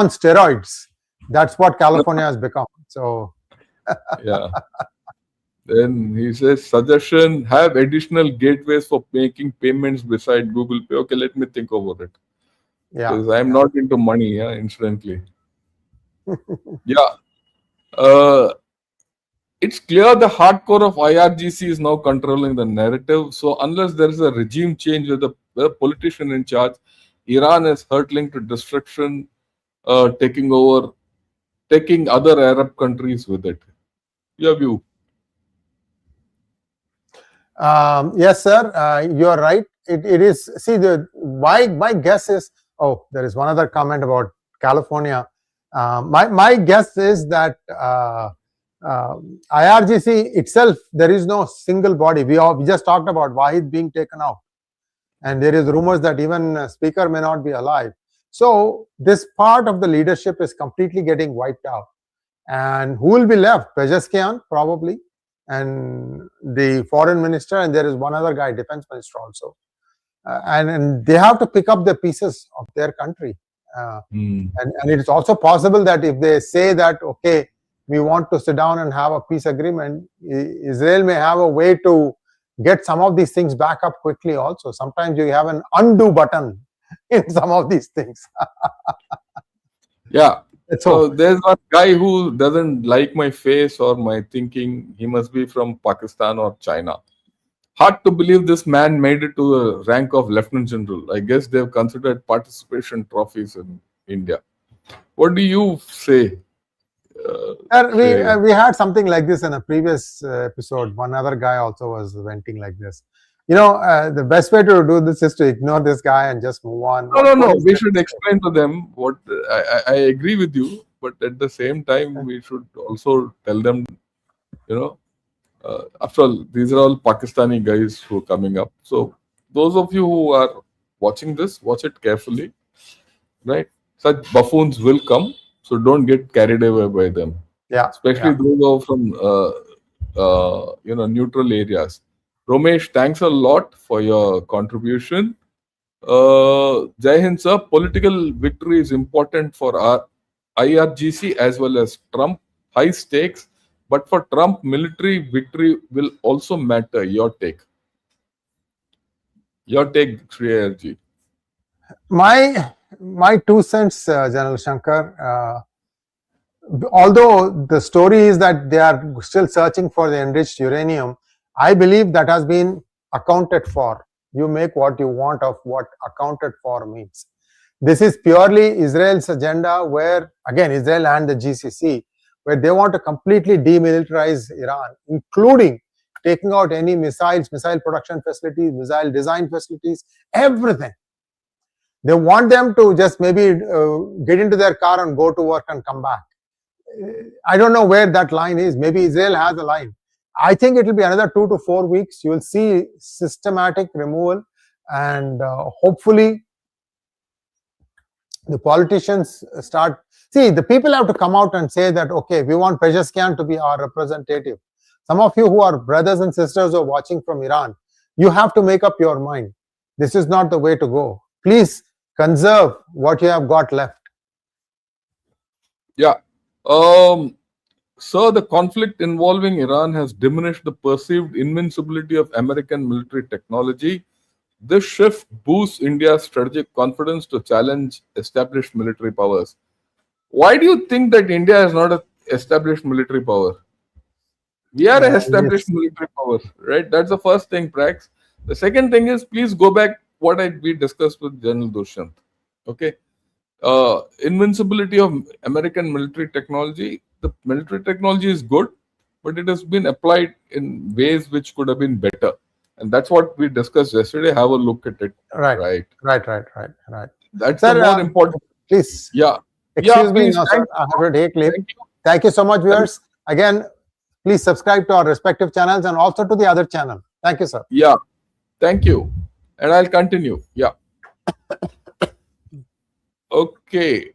steroids. That's what California has become. So, yeah. Then he says, suggestion, have additional gateways for making payments beside Google Pay. Okay, let me think over it. Yeah. Because I'm not into money, incidentally. Yeah. It's clear the hardcore of IRGC is now controlling the narrative. So unless there is a regime change with the politician in charge, Iran is hurtling to destruction, taking other Arab countries with it. Your view? Yes, sir. You are right. it is, see, my guess is, oh, there is one other comment about California. My guess is that IRGC itself, there is no single body. We just talked about Wahid being taken out, and there is rumors that even Speaker may not be alive. So this part of the leadership is completely getting wiped out. And who will be left? Pezeshkian, probably, and the foreign minister, and there is one other guy, defense minister also. And they have to pick up the pieces of their country. And it is also possible that if they say that, okay, we want to sit down and have a peace agreement, Israel may have a way to get some of these things back up quickly also. Sometimes you have an undo button in some of these things. Yeah. So there's one guy who doesn't like my face or my thinking. He must be from Pakistan or China. Hard to believe this man made it to the rank of Lieutenant General. I guess they've considered participation trophies in India. What do you say? We had something like this in a previous episode. One other guy also was venting like this. The best way to do this is to ignore this guy and just move on. No. We should explain to them what I agree with you, but at the same time, we should also tell them, after all, these are all Pakistani guys who are coming up. So those of you who are watching this, watch it carefully, right? Such buffoons will come, so don't get carried away by them. Yeah. Especially those who are from neutral areas. Romesh, thanks a lot for your contribution. Jai Hind sir, political victory is important for our IRGC as well as Trump. High stakes, but for Trump, military victory will also matter. Your take, Shreyarji. My 2 cents, General Shankar. Although the story is that they are still searching for the enriched uranium, I believe that has been accounted for. You make what you want of what accounted for means. This is purely Israel's agenda, where, again, Israel and the GCC, where they want to completely demilitarize Iran, including taking out any missiles, missile production facilities, missile design facilities, everything. They want them to just maybe get into their car and go to work and come back. I don't know where that line is. Maybe Israel has a line. I think it will be another 2 to 4 weeks. You will see systematic removal, and hopefully the politicians start. See, the people have to come out and say that, okay, we want Pezeshkian to be our representative. Some of you who are brothers and sisters who are watching from Iran, you have to make up your mind. This is not the way to go. Please conserve what you have got left. Yeah. So the conflict involving Iran has diminished the perceived invincibility of American military technology. This shift boosts India's strategic confidence to challenge established military powers. Why do you think that India is not an established military power? We are an established military power, right? That's the first thing, Prax. The second thing is, please go back what we discussed with General Dushyant. Okay. Invincibility of American military technology. The military technology is good, but it has been applied in ways which could have been better. And that's what we discussed yesterday. Have a look at it. Right. That's sir, the more important. Please. Yeah. Excuse me, no, sir. I have to take leave. Thank you so much, viewers. Again, please subscribe to our respective channels and also to the other channel. Thank you, sir. Yeah. Thank you. And I'll continue. Yeah. Okay.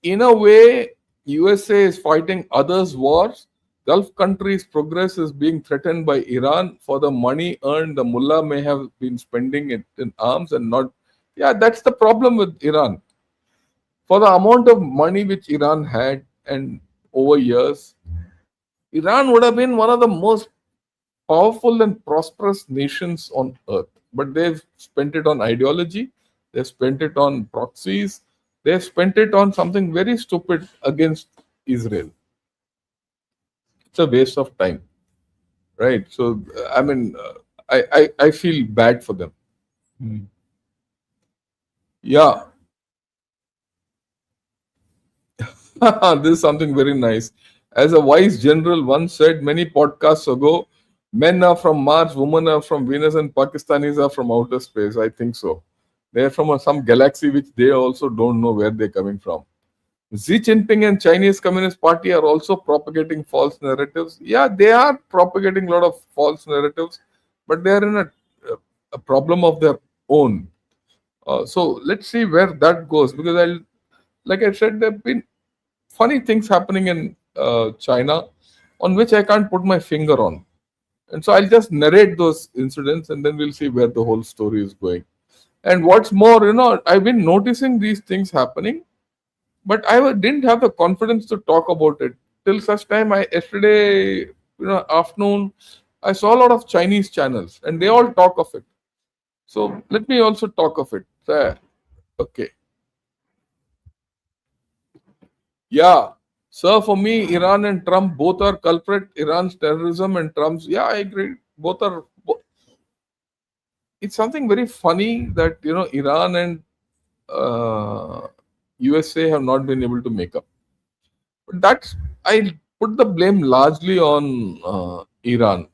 In a way, USA is fighting others' wars. Gulf countries' progress is being threatened by Iran for the money earned. The mullah may have been spending it in arms and not. Yeah, that's the problem with Iran. For the amount of money which Iran had, and over years, Iran would have been one of the most powerful and prosperous nations on earth. But they've spent it on ideology, they've spent it on proxies, they've spent it on something very stupid against Israel. It's a waste of time, right? So, I mean, I feel bad for them. Yeah. This is something very nice. As a wise general once said many podcasts ago, Men are from Mars, women are from Venus, and Pakistanis are from outer space. I think so. They're from some galaxy which they also don't know where they're coming from. Xi Jinping and Chinese Communist Party are also propagating false narratives. Yeah, they are propagating a lot of false narratives, but they are in a problem of their own. So let's see where that goes, because like I said, there have been funny things happening in China on which I can't put my finger on. And so I'll just narrate those incidents and then we'll see where the whole story is going. And what's more, I've been noticing these things happening, but didn't have the confidence to talk about it till such time. Yesterday, afternoon, I saw a lot of Chinese channels and they all talk of it. So let me also talk of it. Okay. Yeah. So for me, Iran and Trump both are culprit. Iran's terrorism and Trump's. Yeah, I agree. Both are. It's something very funny that Iran and USA have not been able to make up. But I put the blame largely on Iran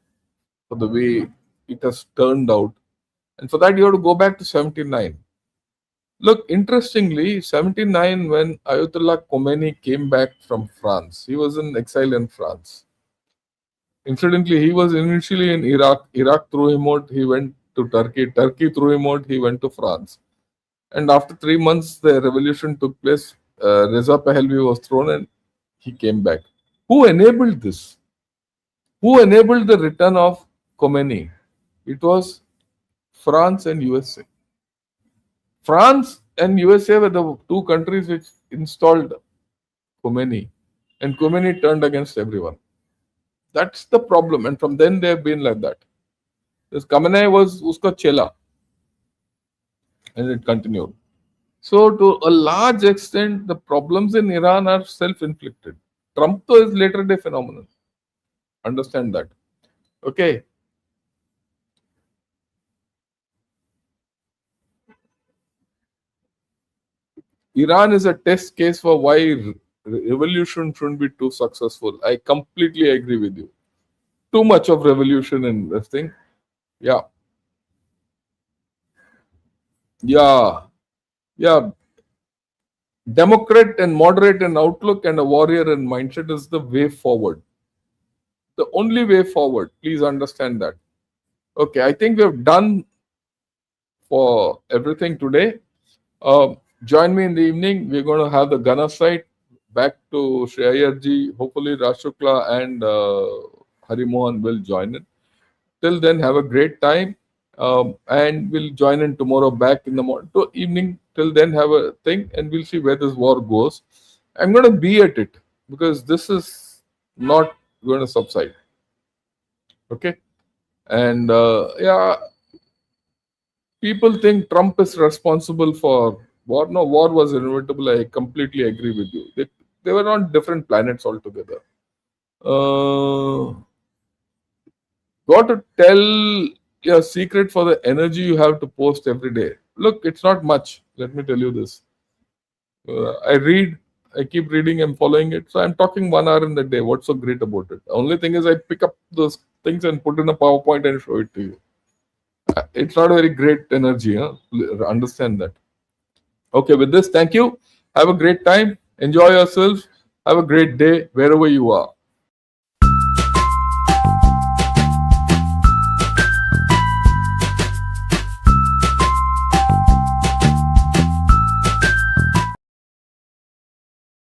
for the way it has turned out, and for that you have to go back to 79. Look, interestingly, 79, when Ayatollah Khomeini came back from France, he was in exile in France. Incidentally, he was initially in Iraq. Iraq threw him out, he went to Turkey. Turkey threw him out, he went to France. And after 3 months, the revolution took place. Reza Pahlavi was thrown and he came back. Who enabled this? Who enabled the return of Khomeini? It was France and USA. France and USA were the two countries which installed Khomeini, and Khomeini turned against everyone. That's the problem, and from then they have been like that. This Khamenei was uska chela, and it continued. So, to a large extent, the problems in Iran are self-inflicted. Trump though is later day phenomenon. Understand that. Okay. Iran is a test case for why revolution shouldn't be too successful. I completely agree with you. Too much of revolution in this thing. Yeah. Yeah. Yeah. Democrat and moderate in outlook and a warrior in mindset is the way forward. The only way forward. Please understand that. Okay, I think we have done for everything today. Join me in the evening. We're going to have the Gunner site back to Shreyarji. Hopefully, Rashukla and Harimohan will join in. Till then, have a great time. And we'll join in tomorrow back in the morning to evening. Till then, have a thing and we'll see where this war goes. I'm going to be at it because this is not going to subside. Okay. And yeah, people think Trump is responsible for war. No, war was inevitable. I completely agree with you. They were on different planets altogether. Got to tell your secret for the energy you have to post every day. Look, it's not much. Let me tell you this. I read, I keep reading, I'm following it. So I'm talking 1 hour in the day. What's so great about it? The only thing is I pick up those things and put in a PowerPoint and show it to you. It's not a very great energy. Huh? Understand that. Okay, with this, thank you. Have a great time. Enjoy yourselves. Have a great day wherever you are.